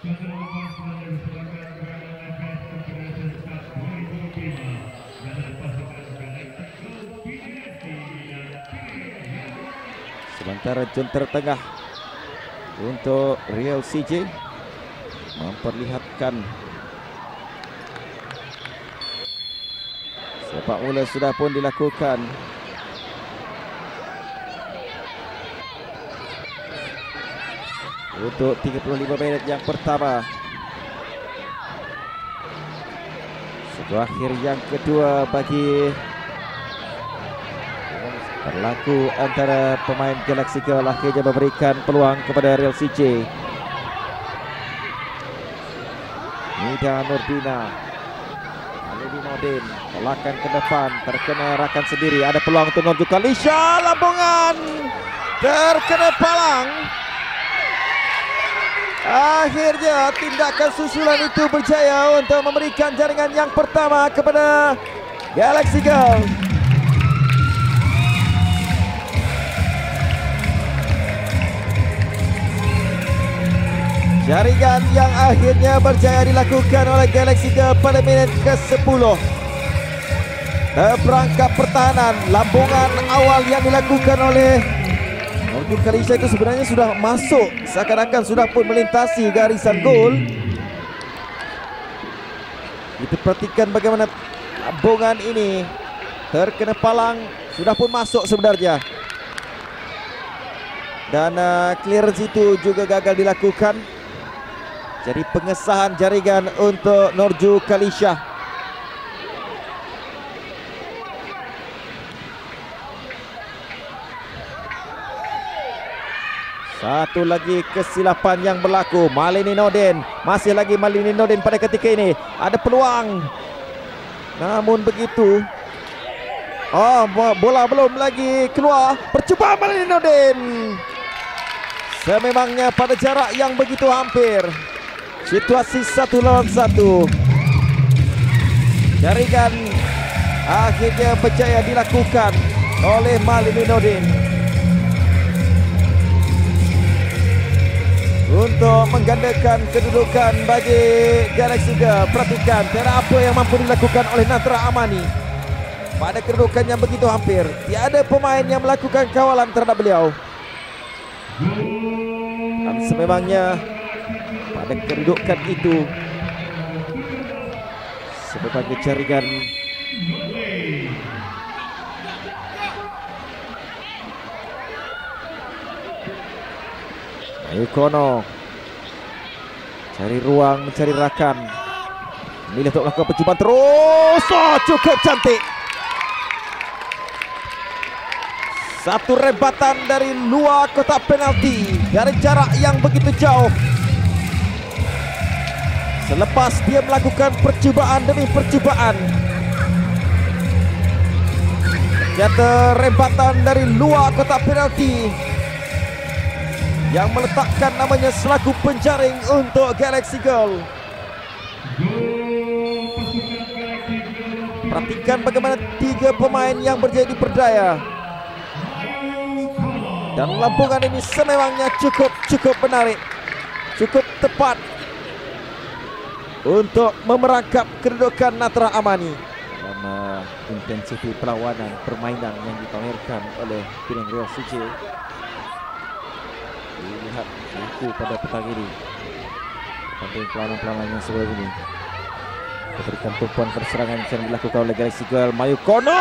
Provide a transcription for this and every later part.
Sementara jenter tengah untuk Real CJ memperlihatkan sepak bola sudah pun dilakukan. Untuk 35 minit yang pertama. Setelah akhir yang kedua bagi berlaku antara pemain Galaxy Girl, akhirnya memberikan peluang kepada Real CJ. Nida Nurdina, Aledi Nordin, tolakan ke depan, terkena rakan sendiri. Ada peluang untuk Norju Kalisha, lambungan terkena palang. Akhirnya tindakan susulan itu berjaya untuk memberikan jaringan yang pertama kepada Galaxy Girl. Jaringan yang akhirnya berjaya dilakukan oleh Galaxy Girl pada minit ke-10. Perangkap pertahanan, lambungan awal yang dilakukan oleh Norju Kalisha itu sebenarnya sudah masuk, seakan-akan sudah pun melintasi garisan gol. Kita perhatikan bagaimana lambungan ini terkena palang, sudah pun masuk sebenarnya. Dan clearance itu juga gagal dilakukan. Jadi pengesahan jaringan untuk Norju Kalisha. Satu lagi kesilapan yang berlaku. Malini Nordin, masih lagi Malini Nordin pada ketika ini. Ada peluang, namun begitu, bola belum lagi keluar. Percubaan Malini Nordin, sememangnya pada jarak yang begitu hampir. Situasi 1 lawan 1. Jaringan akhirnya berjaya dilakukan oleh Malini Nordin untuk menggandakan kedudukan bagi Galaxy Girl. Perhatikan cara apa yang mampu dilakukan oleh Natra Amani pada kedudukan yang begitu hampir. Tiada pemain yang melakukan kawalan terhadap beliau. Dan sememangnya pada kedudukan itu, sebagai jaringan Mayukono cari ruang, mencari rakan, memilih untuk melakukan percubaan terus. Cukup cantik. Satu rebatan dari luar kotak penalti dari jarak yang begitu jauh. Selepas dia melakukan percubaan demi percubaan, ternyata rebatan dari luar kotak penalti yang meletakkan namanya selaku penjaring untuk Galaxy Girl. Perhatikan bagaimana 3 pemain yang berjadi berdaya. Dan lambungan ini sememangnya cukup menarik, cukup tepat untuk memerangkap kedudukan Natra Amani dalam intensiti perlawanan permainan yang ditawarkan oleh Penang Real CJ. Dilihat mampu pada petang ini, penting pelawanan yang sebelum ini. Diberikan tumpuan perserangan yang dilakukan oleh Galaxy Girl. Mayukono,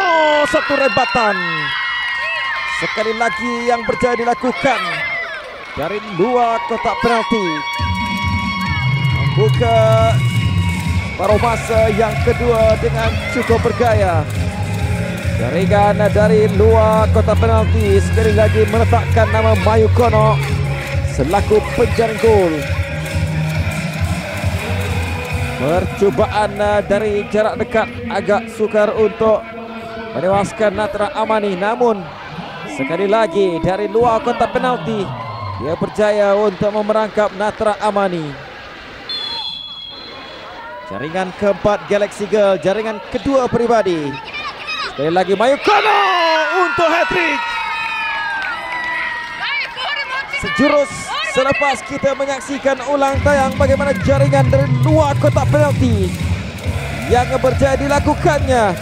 satu rebatan sekali lagi yang berjaya dilakukan dari luar kotak penalti, membuka paruh masa yang kedua dengan cukup bergaya. Jaringan dari luar kotak penalti sekali lagi meletakkan nama Mayukono selaku penjaring gol. Percubaan dari jarak dekat agak sukar untuk menewaskan Natra Amani, namun sekali lagi dari luar kotak penalti dia berjaya untuk memerangkap Natra Amani. Jaringan keempat Galaxy Girl, jaringan kedua pribadi. Sekali lagi Mayukono untuk hat-trick. Sejurus selepas kita menyaksikan ulang tayang bagaimana jaringan dari luar kotak penalti yang berjaya dilakukannya,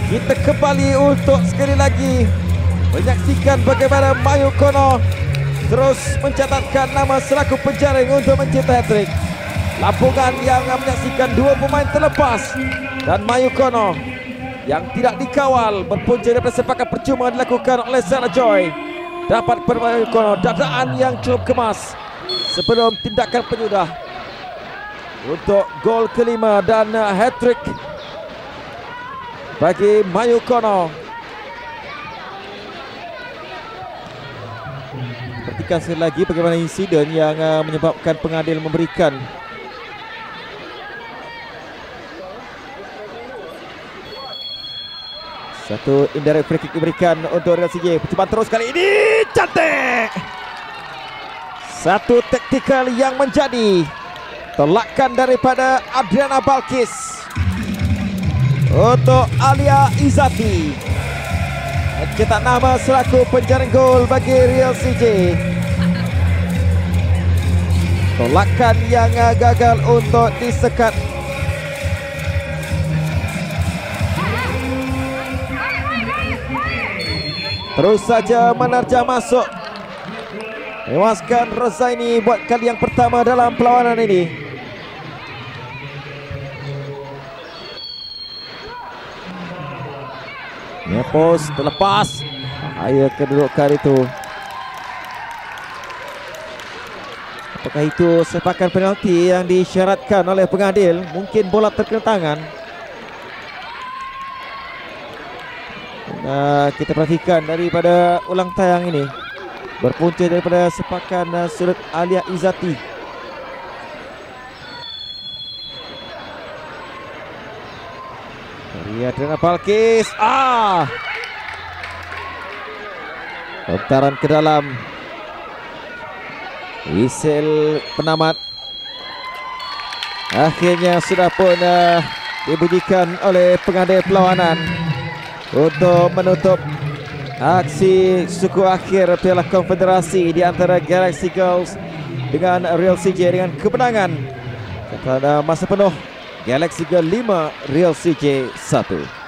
kita kembali untuk sekali lagi menyaksikan bagaimana Mayukono terus mencatatkan nama selaku penjaring untuk mencetak hat-trick. Lapungan yang menyaksikan dua pemain terlepas dan Mayukono yang tidak dikawal berpunca daripada sepakan percuma dilakukan oleh Sarah Joy dapat Mayukono dadaan yang cukup kemas sebelum tindakan penyudah untuk gol kelima dan hat-trick bagi Mayukono. Perhatikan sekali lagi bagaimana insiden yang menyebabkan pengadil memberikan satu indirect free kick diberikan untuk Real CJ. Percobaan terus kali ini cantik. Satu taktikal yang menjadi tolakan daripada Adriana Balkis untuk Alia Izzati mencetak nama selaku penjaring gol bagi Real CJ. Tolakan yang gagal untuk disekat. Terus saja menerjang masuk, menewaskan Rozaini buat kali yang pertama dalam perlawanan ini. Nepos terlepas, bahaya kedudukan itu. Apakah itu sepakan penalti yang disyaratkan oleh pengadil? Mungkin bola terkena tangan. Kita perhatikan daripada ulang tayang ini berpunca daripada sepakan sudut Alia Izzati. Dari Adriana Balkis, lontaran ke dalam. Whistle penamat akhirnya sudah pun dibunyikan oleh pengadil perlawanan untuk menutup aksi suku akhir Piala Konfederasi di antara Galaxy Girls dengan Real CJ dengan kemenangan pada masa penuh Galaxy Girls 5 Real CJ 1.